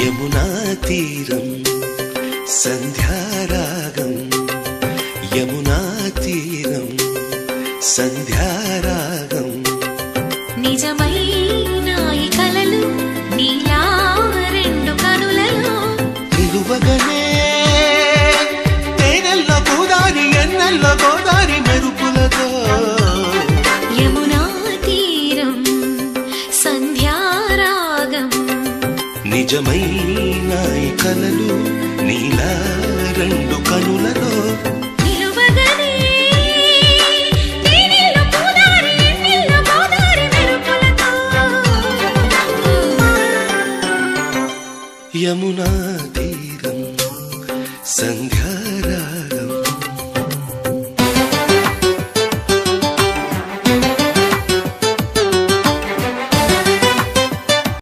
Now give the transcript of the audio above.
యమునా తీరం సంధ్యారాగం యమునా తీరం సంధ్యారాగం నిజమైన ఈ కలలు నీలా రెండు కనులలో నిలువగనే తేనెల్ల గోదారి ఎన్నెల్ల గోదారి మెరుపులతో యమునా తీరం సంధ్యారాగం నిజమైన ఈ కలలు నీలా రెండు కనులలో నిలువగనే తేనెల్ల గోదారి ఎన్నెల్ల గోదారి మెరుపులతో యమునా తీరం సంధ్యా